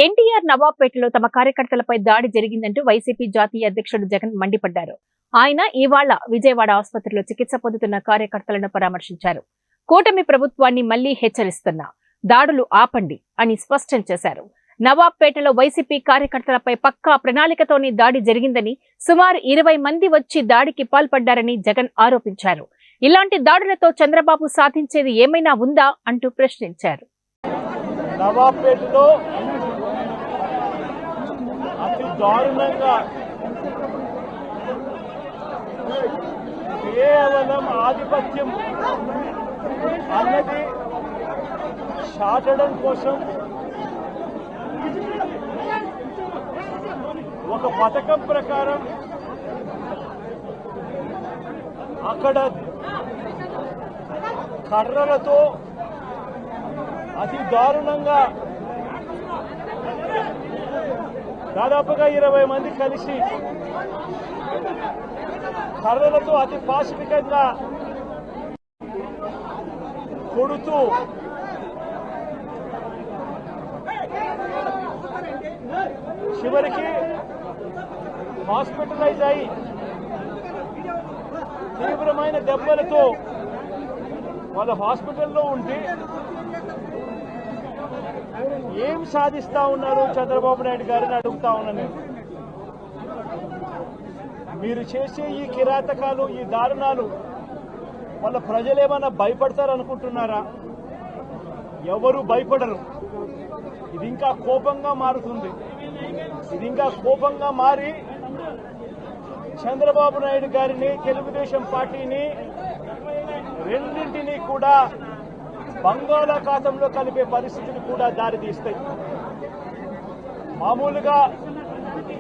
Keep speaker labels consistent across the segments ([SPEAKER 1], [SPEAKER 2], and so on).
[SPEAKER 1] ఎన్టీఆర్ నవాబ్పేటలో తమ కార్యకర్తలపై దాడి జరిగిందంటూ వైసీపీ జాతీయ అధ్యక్షుడు జగన్ మండిపడ్డారు. ఆయన ఇవాళ విజయవాడ ఆసుపత్రిలో చికిత్స పొందుతున్న కార్యకర్తలను పరామర్శించారు. కూటమి ప్రభుత్వాన్ని మళ్లీ హెచ్చరిస్తున్నా దాడులు ఆపండి అని స్పష్టం చేశారు. నవాబ్పేటలో వైసీపీ కార్యకర్తలపై పక్కా ప్రణాళికతోనే దాడి జరిగిందని, సుమారు 20 మంది వచ్చి దాడికి పాల్పడ్డారని జగన్ ఆరోపించారు. ఇలాంటి దాడులతో చంద్రబాబు సాధించేది ఏమైనా ఉందా అంటూ ప్రశ్నించారు.
[SPEAKER 2] నవాబ్పేటలో అతి దారుణంగా కేవలం ఆధిపత్యం అన్నది చాటడం కోసం ఒక పథకం ప్రకారం అక్కడ కర్రలతో అతి దారుణంగా దాదాపుగా 20 మంది కలిసి కర్రలతో అతి పాశవికంగా కొడుతూ చివరికి హాస్పిటలైజ్ అయి తీవ్రమైన దెబ్బలతో వాళ్ళ హాస్పిటల్లో ఉండి ఏం సాధిస్తా ఉన్నారు చంద్రబాబు నాయుడు గారిని అడుగుతా ఉన్నాను. మీరు చేసే ఈ కిరాతకాలు, ఈ దారుణాలు వాళ్ళ ప్రజలు ఏమన్నా భయపడతారనుకుంటున్నారా? ఎవరు భయపడరు. ఇది ఇంకా కోపంగా మారుతుంది. ఇది ఇంకా కోపంగా మారి చంద్రబాబు నాయుడు గారిని, తెలుగుదేశం పార్టీని రెండింటినీ కూడా బంగాళాఖాతంలో కలిపే పరిస్థితులు కూడా దారితీస్తాయి. మామూలుగా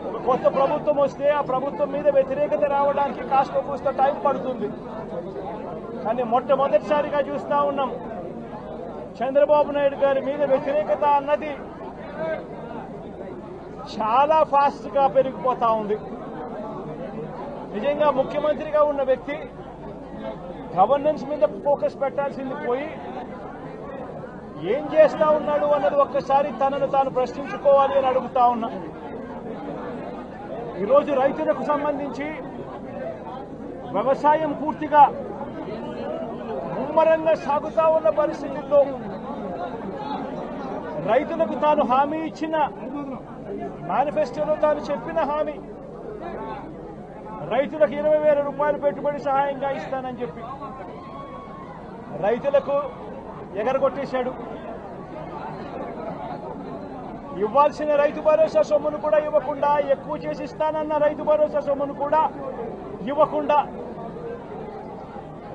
[SPEAKER 2] ఒక కొత్త ప్రభుత్వం వస్తే ఆ ప్రభుత్వం మీద వ్యతిరేకత రావడానికి కాస్త కూస్త టైం పడుతుంది. కానీ మొట్టమొదటిసారిగా చూస్తా ఉన్నాం చంద్రబాబు నాయుడు గారి మీద వ్యతిరేకత అన్నది చాలా ఫాస్ట్ గా పెరిగిపోతా ఉంది. నిజంగా ముఖ్యమంత్రిగా ఉన్న వ్యక్తి గవర్నెన్స్ మీద ఫోకస్ పెట్టాల్సింది పోయి ఏం చేస్తా ఉన్నాడు అన్నది ఒక్కసారి తనను తాను ప్రశ్నించుకోవాలి అని అడుగుతా ఉన్నా. ఈరోజు రైతులకు సంబంధించి వ్యవసాయం పూర్తిగా ముమ్మరంగా సాగుతా ఉన్న పరిస్థితుల్లో రైతులకు తాను హామీ ఇచ్చిన మేనిఫెస్టోలో తాను చెప్పిన హామీ రైతులకు 20,000 రూపాయలు పెట్టుబడి సహాయంగా ఇస్తానని చెప్పి రైతులకు ఎగరగొట్టేశాడు. ఇవ్వాల్సిన రైతు భరోసా సొమ్మును కూడా ఇవ్వకుండా, ఎక్కువ చేసి ఇస్తానన్న రైతు భరోసా సొమ్మును కూడా ఇవ్వకుండా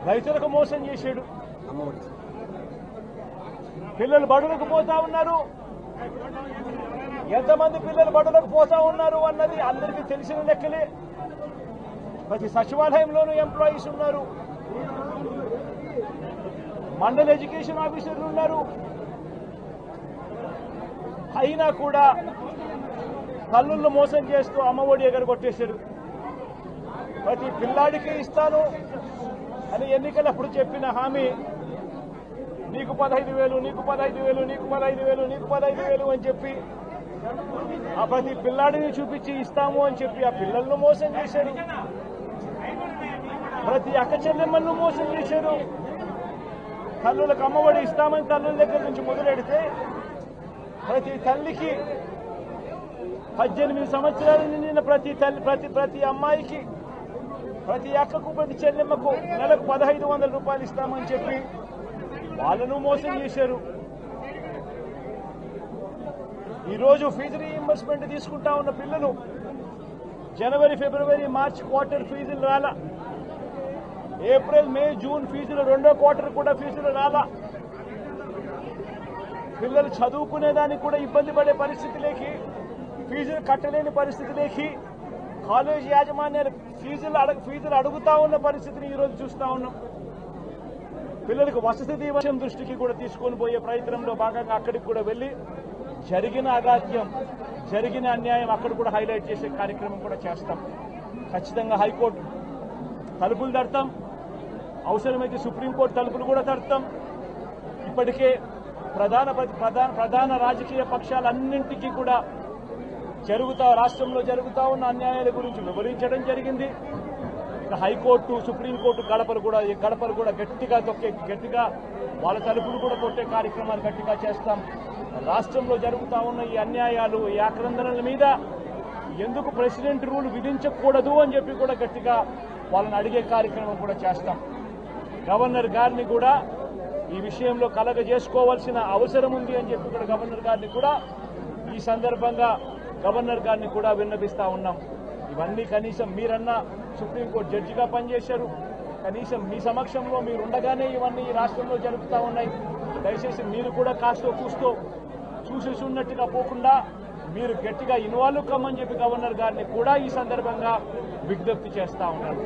[SPEAKER 2] రైతులకు మోసం చేశాడు. పిల్లలు బడులకు పోతా ఉన్నారు. ఎంతమంది పిల్లలు బడులకు పోతా ఉన్నారు అన్నది అందరికీ తెలిసిన లెక్కలే. ప్రతి సచివాలయంలోనూ ఎంప్లాయీస్ ఉన్నారు, మండల ఎడ్యుకేషన్ ఆఫీసర్లు ఉన్నారు. అయినా కూడా తల్లులను మోసం చేస్తూ అమ్మఒడి ఎగరగొట్టేశారు. ప్రతి పిల్లాడికి ఇస్తాను అని ఎన్నికలప్పుడు చెప్పిన హామీ నీకు 15,000, నీకు 15,000, నీకు 15,000, నీకు 15,000 అని చెప్పి ఆ ప్రతి పిల్లాడిని చూపించి ఇస్తాము అని చెప్పి ఆ పిల్లలను మోసం చేశారు. ప్రతి అక్క చెల్లెమ్మలను మోసం చేశారు. తల్లులకు అమ్మఒడి ఇస్తామని తల్లుల దగ్గర నుంచి మొదలెడితే ప్రతి తల్లికి 18 సంవత్సరాలు నిండిన ప్రతి అమ్మాయికి, ప్రతి అక్కకు, ప్రతి చెల్లెమ్మకు నెలకు 1,500 రూపాయలు ఇస్తామని చెప్పి వాళ్ళను మోసం చేశారు. ఈరోజు ఫీజు రీయింబర్స్మెంట్ తీసుకుంటా ఉన్న పిల్లలు జనవరి, ఫిబ్రవరి, మార్చి క్వార్టర్ ఫీజులు రాలా. ఏప్రిల్, మే, జూన్ ఫీజులు, 2వ క్వార్టర్ కూడా ఫీజులు రాలా. పిల్లలు చదువుకునేదానికి కూడా ఇబ్బంది పడే పరిస్థితిలోకి, ఫీజులు కట్టలేని పరిస్థితిలోకి కాలేజీ యాజమాన్యాలు ఫీజులు అడుగుతా ఉన్న పరిస్థితిని ఈరోజు చూస్తా ఉన్నాం. పిల్లలకు వసతి దీవెన దృష్టికి కూడా తీసుకొని పోయే ప్రయత్నంలో భాగంగా అక్కడికి కూడా వెళ్లి జరిగిన అగాత్యం, జరిగిన అన్యాయం అక్కడ కూడా హైలైట్ చేసే కార్యక్రమం కూడా చేస్తాం. ఖచ్చితంగా హైకోర్టు తలుపులు తడతాం, అవసరమైతే సుప్రీంకోర్టు తలుపులు కూడా తడతాం. ఇప్పటికే ప్రధాన రాజకీయ పక్షాలన్నింటికీ కూడా రాష్ట్రంలో జరుగుతా ఉన్న అన్యాయాల గురించి వివరించడం జరిగింది. హైకోర్టు, సుప్రీంకోర్టు గడపలు కూడా గట్టిగా వాళ్ళ తలుపులు కూడా కొట్టే కార్యక్రమాలు గట్టిగా చేస్తాం. రాష్ట్రంలో జరుగుతా ఉన్న ఈ అన్యాయాలు, ఈ ఆక్రందనల మీద ఎందుకు ప్రెసిడెంట్ రూల్ విధించకూడదు అని చెప్పి కూడా గట్టిగా వాళ్ళని అడిగే కార్యక్రమం కూడా చేస్తాం. గవర్నర్ గారిని కూడా ఈ విషయంలో కలగజేసుకోవాల్సిన అవసరం ఉంది అని చెప్పి కూడా గవర్నర్ గారిని కూడా ఈ సందర్భంగా విన్నపిస్తా ఉన్నాం. ఇవన్నీ కనీసం మీరన్నా సుప్రీంకోర్టు జడ్జిగా పనిచేశారు, కనీసం మీ సమక్షంలో మీరు ఉండగానే ఇవన్నీ ఈ రాష్ట్రంలో జరుగుతూ ఉన్నాయి. దయచేసి మీరు కూడా కాస్తో కూస్తో చూసేసి ఉన్నట్టుగా పోకుండా మీరు గట్టిగా ఇన్వాల్వ్ కమ్మని చెప్పి గవర్నర్ గారిని కూడా ఈ సందర్భంగా విజ్ఞప్తి చేస్తా ఉన్నారు.